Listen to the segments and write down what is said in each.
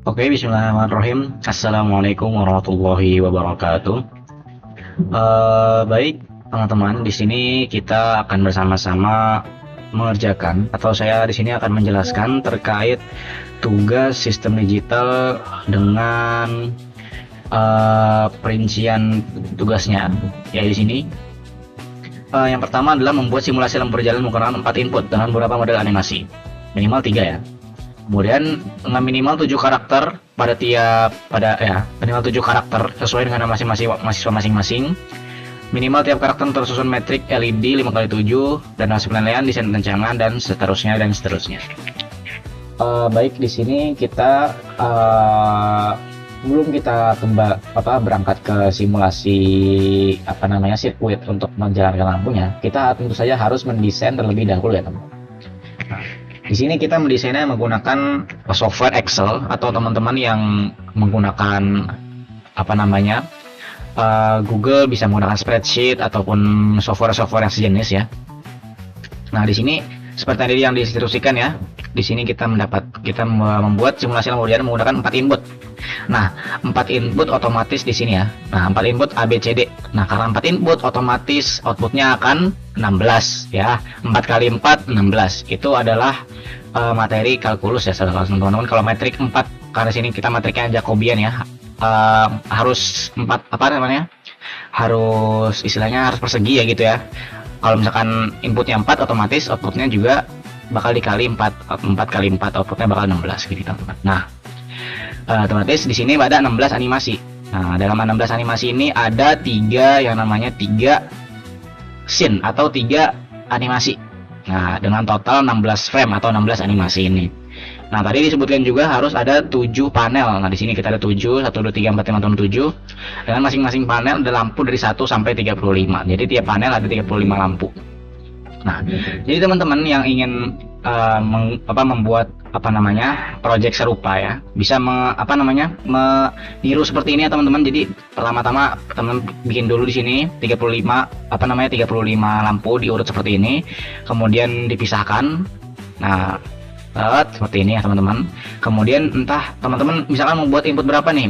Oke, bismillahirrahmanirrahim. Assalamualaikum warahmatullahi wabarakatuh. Baik, teman-teman, di sini kita akan bersama-sama mengerjakan atau saya di sini akan menjelaskan terkait tugas sistem digital dengan perincian tugasnya. Ya, di sini yang pertama adalah membuat simulasi lampu berjalan menggunakan 4 input dengan beberapa model animasi. Minimal 3 ya. Kemudian dengan minimal 7 karakter minimal 7 karakter sesuai dengan nama mahasiswa masing-masing. Minimal tiap karakter tersusun metrik LED 5x7 dan hasil penilaian desain rancangan dan seterusnya dan seterusnya. Baik, di sini kita sebelum kita berangkat ke simulasi sirkuit untuk menjalankan lampunya, kita tentu saja harus mendesain terlebih dahulu ya, teman. Di sini kita mendesainnya menggunakan software Excel atau teman-teman yang menggunakan Google bisa menggunakan spreadsheet ataupun software-software yang sejenis ya. Nah, di sini seperti tadi yang diinstruksikan ya. Di sini kita membuat simulasi lampu berjalan menggunakan 4 input. Nah, 4 input otomatis di sini ya. Nah, 4 input A B C D. Nah, karena 4 input otomatis outputnya akan 16 ya. 4 kali 4 16. Itu adalah materi kalkulus ya, teman-teman. Kalau metrik 4, karena sini kita metriknya Jacobian ya. Harus 4 harus istilahnya harus persegi ya gitu ya. Kalau misalkan inputnya 4, otomatis outputnya juga bakal dikali 4 kali 4, outputnya bakal 16 gitu, teman-teman. Nah, otomatis di sini ada 16 animasi. Nah, dalam 16 animasi ini ada 3 scene atau 3 animasi. Nah, dengan total 16 frame atau 16 animasi ini. Nah, tadi disebutkan juga harus ada 7 panel. Nah, di sini kita ada 7, 1 2 3 4 5 6 7. Dengan masing-masing panel ada lampu dari 1 sampai 35. Jadi tiap panel ada 35 lampu. Nah, jadi teman-teman yang ingin membuat project serupa ya, bisa meniru seperti ini ya, teman-teman. Jadi pertama-tama teman bikin dulu di sini 35 lampu diurut seperti ini, kemudian dipisahkan. Nah, seperti ini ya, teman-teman. Kemudian entah teman-teman misalkan membuat input berapa nih,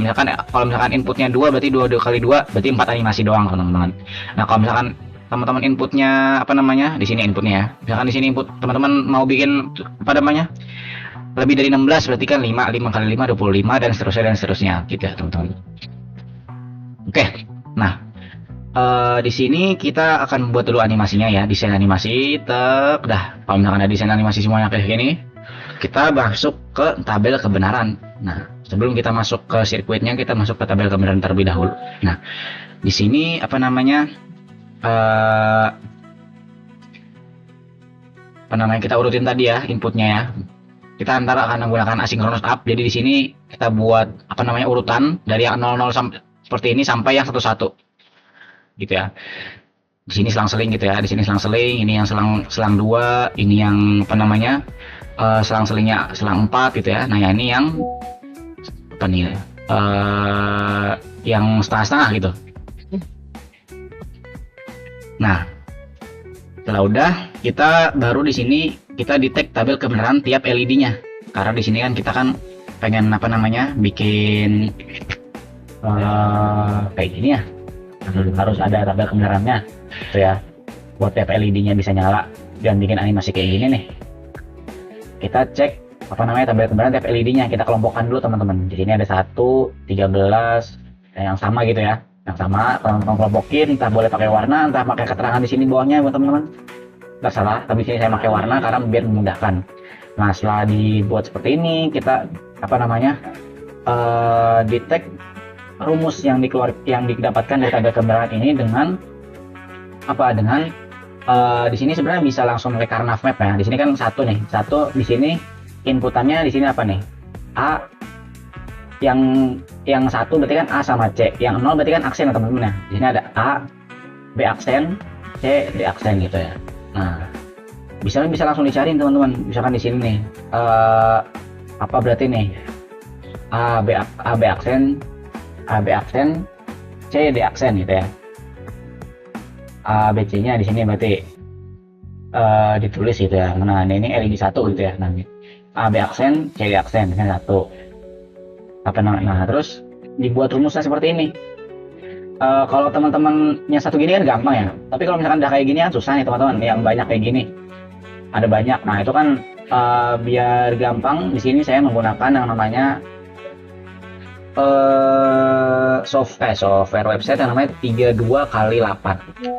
kalau misalkan inputnya 2 berarti 2 kali 2 berarti 4 animasi doang, teman-teman. Nah, kalau misalkan teman-teman inputnya di sini inputnya ya, misalkan di sini input teman-teman mau bikin lebih dari 16 berarti kan 5 kali 5 25 dan seterusnya gitu ya, teman-teman. Oke. Nah, di sini kita akan buat dulu animasinya ya, desain animasi. Kalau misalkan ada desain animasi semuanya kayak gini, kita masuk ke tabel kebenaran. Nah, sebelum kita masuk ke sirkuitnya, kita masuk ke tabel kebenaran terlebih dahulu. Nah, di sini kita urutin tadi ya inputnya ya. Kita antara akan menggunakan asynchronous up. Jadi di sini kita buat urutan dari yang 00 sampai seperti ini sampai yang 11 gitu ya. Di sini selang-seling gitu ya. Di sini selang-seling, ini yang selang 2, ini yang selang-selingnya selang 4 gitu ya. Nah, yang ini yang yang setengah-setengah gitu. Nah, setelah udah, kita baru di sini kita detect tabel kebenaran tiap LED-nya. Karena di sini kan kita kan pengen bikin kayak gini ya. Harus ada tabel kebenarannya gitu ya. Buat tiap LED-nya bisa nyala dan bikin animasi kayak gini nih. Kita cek tabel kebenaran tiap LED-nya. Kita kelompokkan dulu, teman-teman. Di sini ada 1, 13 yang sama gitu ya. Yang sama teman-teman kelompokin, entah boleh pakai warna, entah pakai keterangan di sini bawahnya buat teman-teman. Nggak salah, tapi sini saya pakai warna karena biar memudahkan. Nah, setelah dibuat seperti ini, kita detect rumus yang didapatkan dari tabel kebenaran ini dengan di sini sebenarnya bisa langsung pakai Karnav Map ya. Di sini kan satu di sini inputannya di sini A, yang 1 berarti kan A sama C, yang 0 berarti kan aksen ya, teman-teman ya. Di sini ada A, B aksen, C, D aksen gitu ya. Nah, bisa langsung dicariin, teman-teman. Misalkan di sini nih berarti nih A B aksen, C D aksen gitu ya. A B C nya di sini berarti ditulis gitu ya. Nah, ini LED 1 gitu ya. Nah, A B aksen, C D aksen, ini 1. Nah, terus dibuat rumusnya seperti ini. Kalau teman-temannya satu gini kan gampang ya, tapi kalau misalkan udah kayak gini kan susah nih teman-teman, yang banyak kayak gini ada banyak. Nah itu kan biar gampang, di sini saya menggunakan yang namanya software website yang namanya 32 kali 8.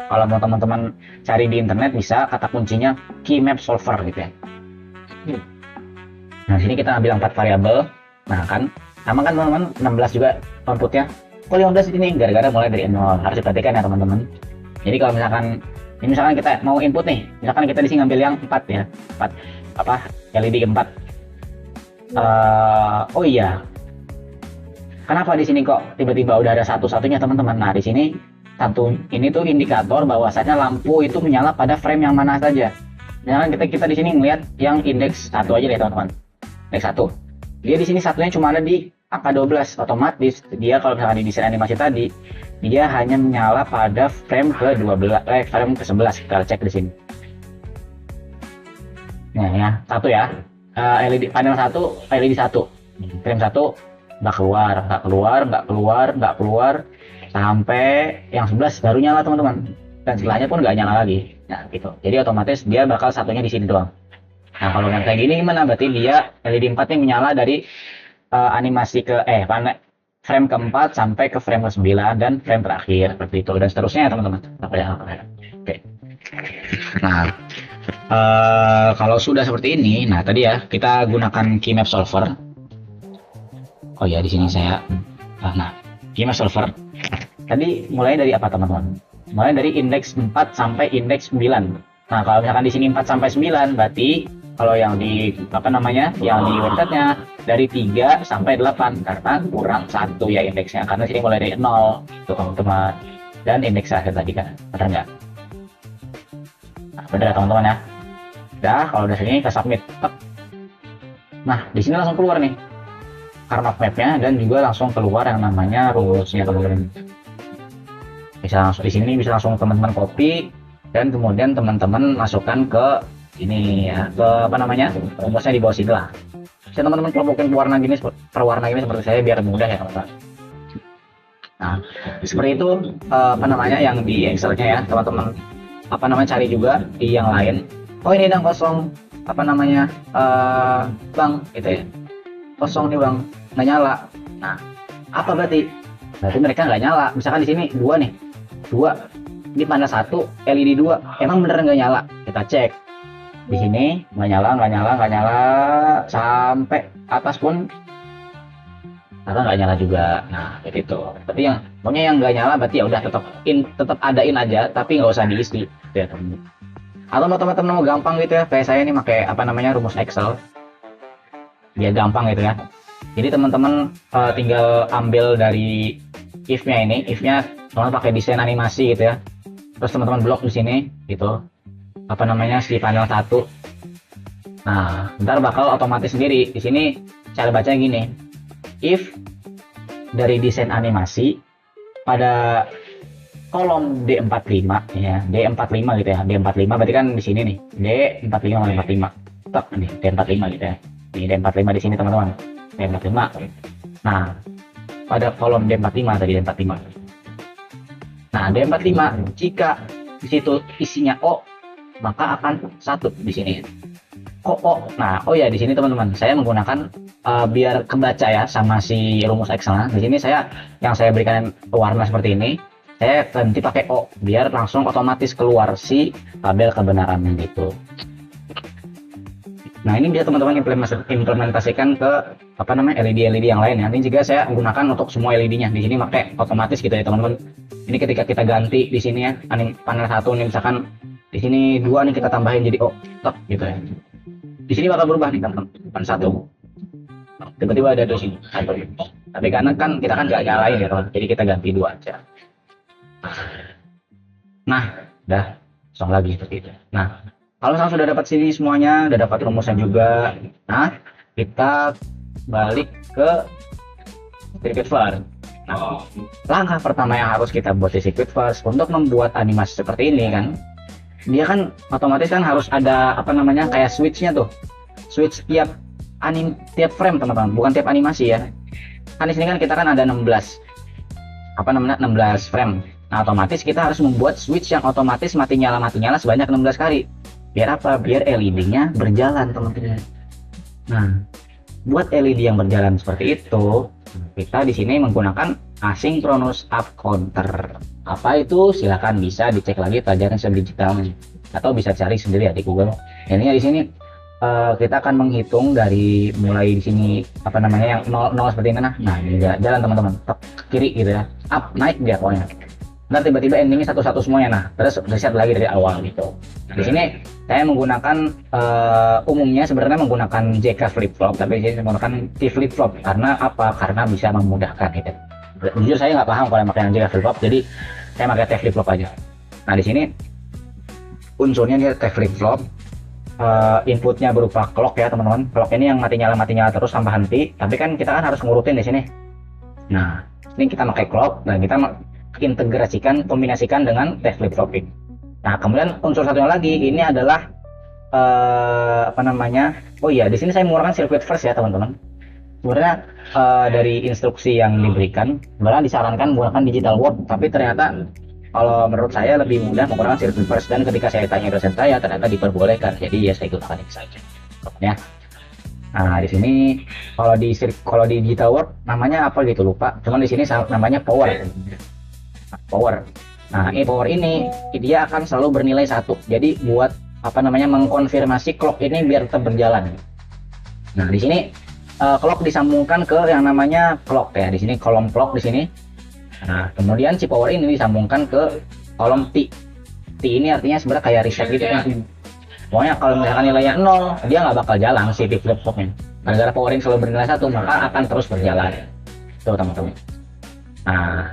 Kalau mau teman-teman cari di internet bisa kata kuncinya key map solver gitu ya. Nah sini kita ambil 4 variabel. Nah kan sama kan teman-teman, 16 juga outputnya. Kok 15 di sini? Gara-gara mulai dari 0. Harus diperhatikan ya teman-teman. Jadi kalau misalkan ini misalkan kita mau input nih, misalkan kita di sini ngambil yang 4 ya, 4 apa LED 4. Oh iya, kenapa di sini kok tiba-tiba udah ada satu-satunya teman-teman? Nah di sini satu ini tuh indikator bahwasanya lampu itu menyala pada frame yang mana saja. Misalkan kita di sini ngelihat yang indeks 1 aja deh teman-teman, indeks 1. Dia di sini satunya cuma ada di angka 12, otomatis dia kalau misalkan di desain animasi tadi dia hanya menyala pada frame ke 12, frame ke 11. Kita cek di sini. Nah ya, satu ya. LED panel 1, LED 1. Frame 1 nggak keluar sampai yang 11 baru nyala teman-teman. Dan setelahnya pun nggak nyala lagi. Nah gitu. Jadi otomatis dia bakal satunya di sini doang. Nah kalau yang kayak gini gimana? Berarti dia LED 4 nya menyala dari animasi ke frame keempat sampai ke frame ke-9 dan frame terakhir seperti itu, dan seterusnya ya teman-teman. Oke. Nah kalau sudah seperti ini, nah tadi ya kita gunakan key map solver. Oh ya di sini saya nah key map solver tadi mulai dari apa teman-teman? Mulai dari indeks 4 sampai indeks 9. Nah kalau misalkan di sini 4 sampai 9 berarti kalau yang di yang di websitenya dari 3 sampai 8 karena kurang 1 ya indeksnya, karena sini mulai dari 0 tuh teman-teman, dan indeks akhir tadi kan benar nggak? Nah, benar teman-teman ya. Udah, kalau udah sini kita submit. Nah di sini langsung keluar nih karmap mapnya, dan juga langsung keluar yang namanya rumusnya teman-teman. Bisa langsung di sini, bisa langsung teman-teman copy dan kemudian teman-teman masukkan ke ini ya, ke rumusnya di bawah sini lah. Bisa teman-teman kelompokin per warna gini seperti saya biar mudah ya teman-teman. Nah seperti itu yang di Excel-nya ya teman-teman. Cari juga di yang lain. Oh ini yang kosong bang gitu ya, kosong nih bang, nggak nyala. Nah apa berarti mereka nggak nyala. Misalkan di sini 2 nih, 2 ini panel 1 LED 2 emang bener nggak nyala. Kita cek di sini nggak nyala sampai atas pun karena nggak nyala juga. Nah kayak gitu. Berarti yang nggak nyala berarti ya udah tetap adain aja, tapi nggak usah diisi ya teman. Atau mau teman-teman mau gampang gitu ya, kayak saya ini pakai rumus Excel biar gampang gitu ya. Jadi teman-teman tinggal ambil dari if-nya teman pakai desain animasi gitu ya, terus teman-teman blok di sini gitu si panel 1. Nah ntar bakal otomatis sendiri. Di sini cara bacanya gini, if dari desain animasi pada kolom D45 ya, D45 gitu ya, D45 berarti kan di sini nih D45 sama 45 tetap nih D45 gitu ya. Ini D45 di sini teman-teman, D45. Nah pada kolom D45 tadi D45. Nah D45 jika di situ isinya O maka akan 1 di sini. Kok O? Nah oh ya di sini teman-teman saya menggunakan biar kebaca ya sama si rumus Excel. Nah, di sini saya berikan warna seperti ini. Saya ganti pakai O biar langsung otomatis keluar si tabel kebenaran gitu. Nah ini bisa teman-teman implementasikan ke LED yang lain ya. Ini juga saya gunakan untuk semua LED-nya. Di sini pakai otomatis gitu ya teman-teman. Ini ketika kita ganti di sini ya, panel 1 nih misalkan di sini 2 nih kita tambahin jadi O, gitu ya. Di sini bakal berubah nih teman-teman, panel 1. Tiba-tiba ada di sini 1. Tapi karena kan kita nggak nyalain ya teman, jadi kita ganti 2 aja. Nah, udah kosong lagi seperti itu. Nah, kalau misalnya sudah dapat sini semuanya, udah dapat rumusnya juga. Nah, kita balik ke Scriptverse. Nah, langkah pertama yang harus kita buat di Scriptverse untuk membuat animasi seperti ini kan, dia kan otomatis kan harus ada kayak switch-nya tuh. Switch tiap frame teman-teman, bukan tiap animasi ya. Kan di sini kan kita kan ada 16 apa namanya 16 frame. Nah, otomatis kita harus membuat switch yang otomatis mati nyala sebanyak 16 kali. Biar apa? Biar LED-nya berjalan, teman-teman. Nah, buat LED yang berjalan seperti itu, kita di sini menggunakan asynchronous up counter. Apa itu? Silahkan bisa dicek lagi pelajaran sistem digital atau bisa cari sendiri ya di Google. Ini di sini kita akan menghitung dari mulai di sini apa namanya yang 0 seperti ini. Nah, ini jalan teman-teman, ke kiri gitu ya, up naik dia pokoknya. Nah, tiba-tiba endingnya satu-satu semuanya. Nah, terus reset lagi dari awal gitu. Di sini saya menggunakan umumnya sebenarnya menggunakan JK flip flop, tapi saya menggunakan T flip flop karena apa? Karena bisa memudahkan gitu. Jujur saya nggak paham kalau yang pakai JK flip flop, jadi saya pakai T flip flop aja. Nah, di sini unsurnya dia T flip flop. Inputnya berupa clock ya teman-teman. Clock ini yang mati nyala terus tanpa henti. Tapi kan kita kan harus ngurutin di sini. Nah, ini kita pakai clock dan kita integrasikan, kombinasikan dengan T flip flop ini. Nah, kemudian unsur satunya lagi ini adalah apa namanya? Oh iya, di sini saya menggunakan circuit first ya teman-teman. Sebenarnya dari instruksi yang diberikan, sebenarnya disarankan menggunakan digital word, tapi ternyata kalau menurut saya lebih mudah menggunakan circuit first, dan ketika saya tanya dosen saya ternyata diperbolehkan, jadi ya saya gunakan ini saja ya. Nah, di sini kalau di digital word namanya apa gitu lupa, cuman di sini namanya power. Nah, ini power ini dia akan selalu bernilai 1, jadi buat apa namanya mengkonfirmasi clock ini biar tetap berjalan. Nah, di sini clock disambungkan ke yang namanya clock ya, di sini kolom clock di sini. Nah, kemudian si power ini disambungkan ke kolom T. T ini artinya sebenarnya kayak reset gitu kan. Pokoknya kalau misalkan nilainya 0, dia nggak bakal jalan si T flip flopnya. Gara-gara power ini selalu bernilai 1, maka akan terus berjalan. Tuh teman-teman. Nah,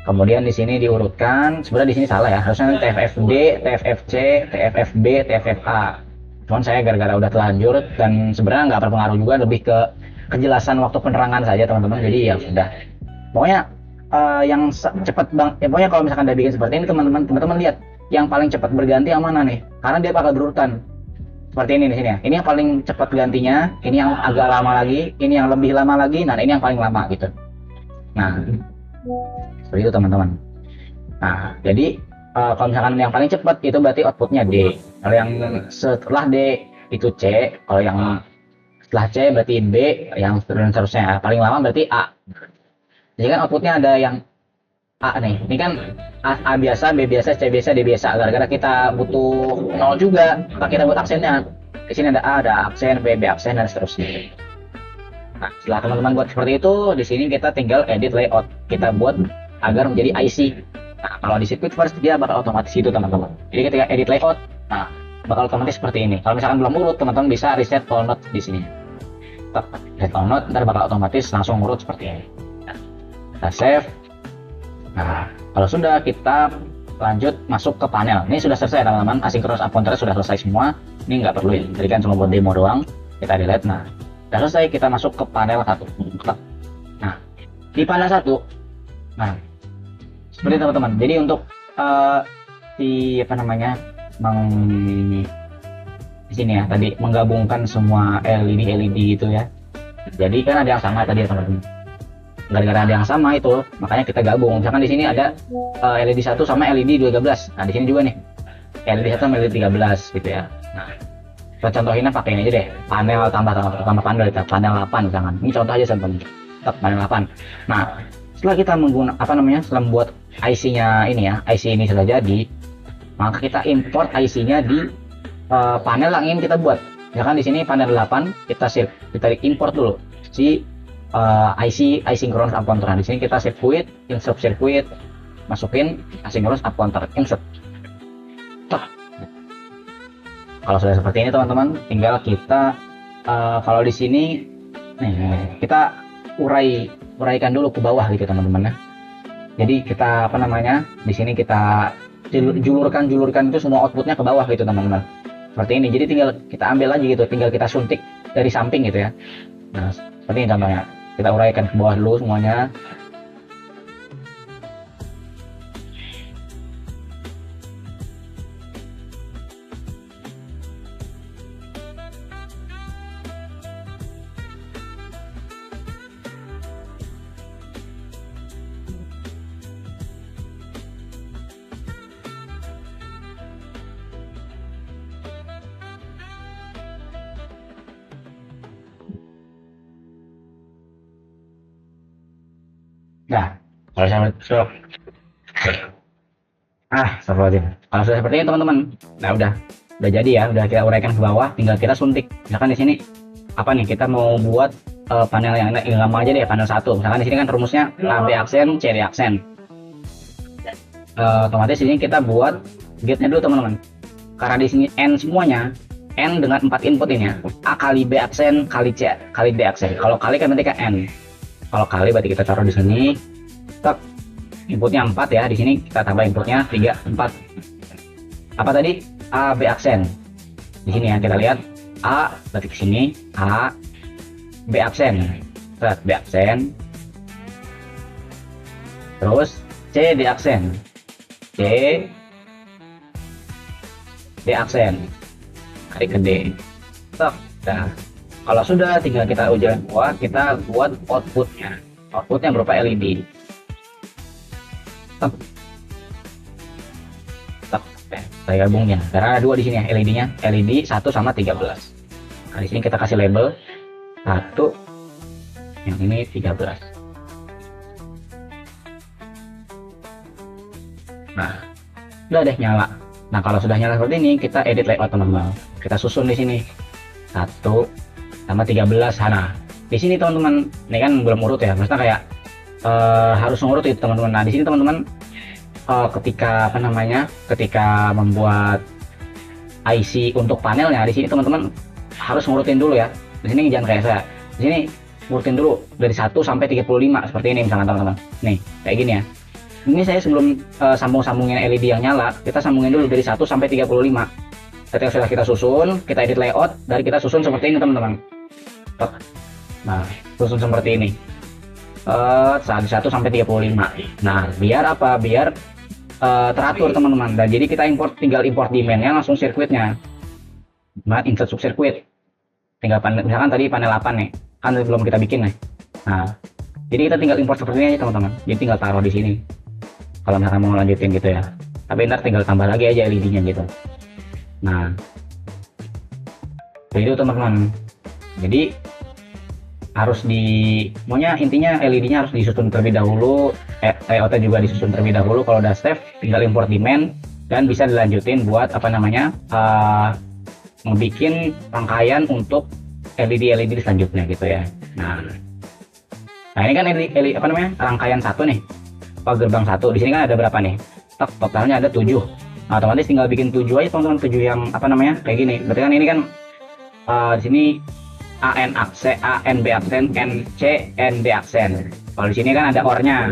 kemudian di sini diurutkan. Sebenarnya di sini salah ya. Harusnya TFFD, TFFC, TFFB, TFFA. Cuman saya gara-gara udah telanjur dan sebenarnya nggak berpengaruh juga, lebih ke kejelasan waktu penerangan saja teman-teman. Jadi ya sudah. Pokoknya yang cepat bang, ya pokoknya kalau misalkan udah bikin seperti ini teman-teman lihat yang paling cepat berganti yang mana nih, karena dia bakal berurutan seperti ini di sini ya. Ini yang paling cepat gantinya, ini yang agak lama lagi, ini yang lebih lama lagi, nah ini yang paling lama gitu. Nah, seperti itu teman-teman. Nah, jadi kalau misalkan yang paling cepat itu berarti outputnya D, kalau yang setelah D itu C, kalau yang setelah C berarti B, yang seterusnya paling lama berarti A. Jadi kan outputnya ada yang A nih, ini kan A biasa, B biasa, C biasa, D biasa. Gara-gara kita butuh 0 juga, maka kita buat aksennya. Di sini ada A, ada aksen, B aksen, dan seterusnya. Nah, setelah teman-teman buat seperti itu, di sini kita tinggal edit layout. Kita buat agar menjadi IC. Nah, kalau di circuit first dia bakal otomatis itu teman-teman. Jadi ketika edit layout, nah bakal otomatis seperti ini. Kalau misalkan belum urut, teman-teman bisa reset all node di sini. Reset all node, ntar bakal otomatis langsung urut seperti ini. Kita save. Nah, kalau sudah, kita lanjut masuk ke panel. Ini sudah selesai teman-teman, asynchronous up counter sudah selesai semua. Ini nggak perlu ya, jadi kan cuma buat demo doang. Kita delete. Nah, sudah selesai, kita masuk ke panel 1. Nah, di panel 1, nah seperti teman-teman. Jadi untuk di apa namanya di sini ya tadi menggabungkan semua LED itu ya. Jadi kan ada yang sama tadi ya teman-teman. Gara-gara ada yang sama itu, makanya kita gabung. Misalkan di sini ada LED 1 sama LED 13. Nah, di sini juga nih. LED 1 sama LED 13 gitu ya. Nah, kita contohinnya pakai ini aja deh. Panel tambah panel, panel 8 misalkan. Ini contoh aja teman-teman. Tetap panel 8. Nah, setelah kita menggunakan apa namanya? Setelah membuat IC-nya ini ya, IC ini sudah jadi, maka kita import IC-nya di panel yang ingin kita buat. Misalkan di sini panel 8, kita import dulu si IC asynchronous up counter. Di sini kita circuit, insert circuit, masukin asynchronous up counter, insert. Kalau sudah seperti ini teman-teman, tinggal kita kalau di sini nih, kita uraikan dulu ke bawah gitu teman-teman ya. Jadi kita apa namanya? Di sini kita julurkan itu semua outputnya ke bawah gitu teman-teman. Seperti ini. Jadi tinggal kita ambil lagi gitu, tinggal kita suntik dari samping gitu ya. Nah, seperti ini contohnya. Kita uraikan ke bawah dulu semuanya. Nah, kalau saya kalau sudah seperti ini teman-teman, nah udah jadi ya, udah kita uraikan ke bawah, tinggal kita suntik. Misalkan di sini apa nih, kita mau buat panel yang lama aja deh, panel satu. Misalkan di sini kan rumusnya A B aksen, C D aksen. Otomatis ini kita buat gate-nya dulu teman-teman. Karena di sini N semuanya, N dengan 4 input ini ya, A kali B aksen kali C kali D aksen. Kalau kali kan nanti ke N. Kalau kali berarti kita taruh di sini. Tek, inputnya 4 ya, di sini kita tambah inputnya 3 4. Apa tadi? A B aksen. Di sini ya kita lihat A berarti ke sini, A B aksen. B aksen. Terus C D aksen. C D aksen. Kali ke D. Tek. Nah, kalau sudah tinggal kita ujian buat, kita buat outputnya. Outputnya berupa LED. Saya gabungin karena ada dua di sini ya, LED-nya, LED 1 sama 13. Nah, di sini kita kasih label 1, yang ini 13. Nah, udah deh nyala. Nah, kalau sudah nyala seperti ini, kita edit layout teman-teman. Kita susun di sini 1 sama 13 sana. Di sini teman-teman, ini kan belum urut ya, maksudnya kayak harus ngurut itu teman-teman. Nah, di sini teman-teman ketika apa namanya, ketika membuat IC untuk panelnya, di sini teman-teman harus ngurutin dulu ya. Di sini jangan kayak saya. Di sini ngurutin dulu dari 1 sampai 35 seperti ini misalkan teman-teman. Nih, kayak gini ya. Ini saya sebelum sambung-sambungin LED yang nyala, kita sambungin dulu dari 1 sampai 35. Ketika sudah kita susun, kita edit layout, dari kita susun seperti ini teman-teman. Nah, susun seperti ini. Saat 1 sampai 35. Nah, biar apa? Biar teratur teman-teman. Dan jadi kita tinggal import demand-nya langsung sirkuitnya. Nah, insert sub sirkuit. Tinggal misalkan tadi panel 8 nih, kan belum kita bikin nih. Nah, jadi kita tinggal import seperti ini teman-teman. Jadi tinggal taruh di sini. Kalau misalkan mau lanjutin gitu ya. Tapi ntar tinggal tambah lagi aja LED-nya gitu. Nah, itu teman-teman. Jadi harus intinya LED-nya harus disusun terlebih dahulu, layoutnya juga disusun terlebih dahulu. Kalau udah save, tinggal import demand dan bisa dilanjutin buat apa namanya, ngebikin rangkaian untuk LED selanjutnya gitu ya. Nah ini kan LED apa namanya, rangkaian satu nih, gerbang satu. Di sini kan ada berapa nih? Totalnya ada 7. Nah, otomatis tinggal bikin 7 aja teman-teman, 7 yang apa namanya kayak gini. Berarti kan ini kan di sini AN aksen, AN B aksen, NC ND aksen. Kalau di sini kan ada OR-nya.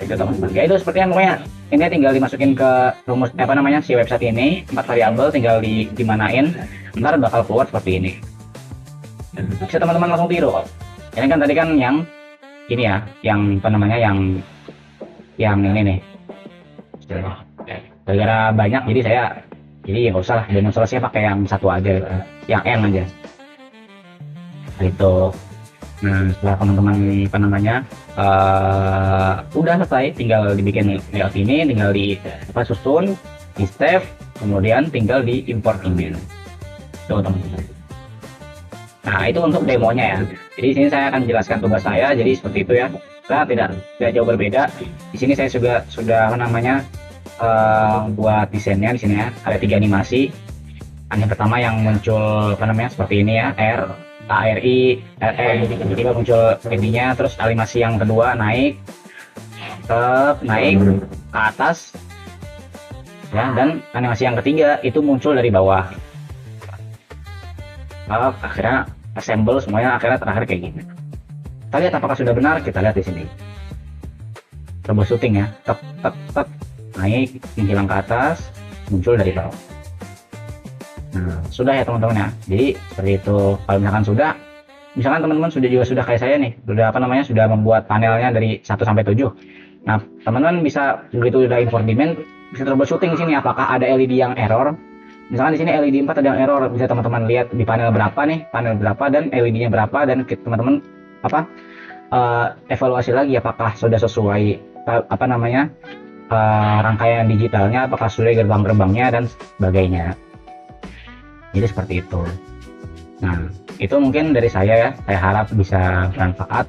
Itu teman-teman. Ya itu seperti yang pokoknya ini tinggal dimasukin ke rumus apa namanya si website ini, 4 variabel tinggal dimanain, ntar bakal keluar seperti ini. Bisa teman-teman langsung tiru. Ini kan tadi kan yang ini ya, yang apa namanya, yang ini nih. Gara-gara banyak jadi nggak usah lah, demonstrasinya pakai yang satu aja, yang N aja. Gitu. Nah, setelah teman-teman apa namanya udah selesai, tinggal dibikin layout ini, tinggal susun, di save, kemudian tinggal di import email. Tuh teman-teman. Nah, itu untuk demonya ya. Jadi sini saya akan menjelaskan tugas saya, jadi seperti itu ya. Saya tidak jauh berbeda. Di sini saya juga sudah apa namanya buat desainnya. Di sini ya ada 3 animasi. Yang pertama yang muncul apa namanya seperti ini ya, ARI, tiba-tiba muncul LED-nya. Terus animasi yang kedua naik ke atas ya, dan animasi yang ketiga itu muncul dari bawah. Akhirnya assemble semuanya, akhirnya terakhir kayak gini. Kita lihat apakah sudah benar. Kita lihat di sini troubleshooting ya, naik, menghilang ke atas, muncul dari bawah. Nah, sudah ya teman-teman ya. Jadi seperti itu. Kalau misalkan teman-teman sudah kayak saya nih, sudah membuat panelnya dari 1 sampai 7. Nah, teman-teman bisa begitu udah import demand, bisa troubleshooting di sini apakah ada LED yang error. Misalkan di sini LED 4 ada yang error, bisa teman-teman lihat di panel berapa dan LED-nya berapa, dan teman-teman evaluasi lagi apakah sudah sesuai rangkaian digitalnya, apakah sudah gerbang-gerbangnya dan sebagainya. Jadi seperti itu. Nah, itu mungkin dari saya ya. Saya harap bisa bermanfaat.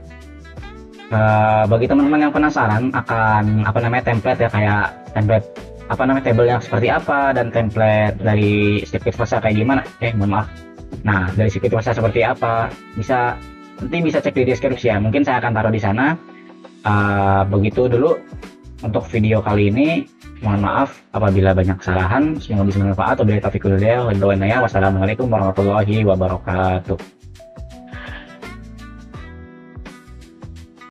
Bagi teman-teman yang penasaran akan apa namanya template ya, kayak template apa namanya table yang seperti apa dan template dari sirkuit Versa kayak gimana, mohon maaf, nah dari sirkuit Versa seperti apa, nanti bisa cek di deskripsi ya, mungkin saya akan taruh di sana. Begitu dulu untuk video kali ini, mohon maaf apabila banyak kesalahan, semoga bisa bermanfaat. Wabillahi taufiq wal hidayah. Wassalamualaikum warahmatullahi wabarakatuh.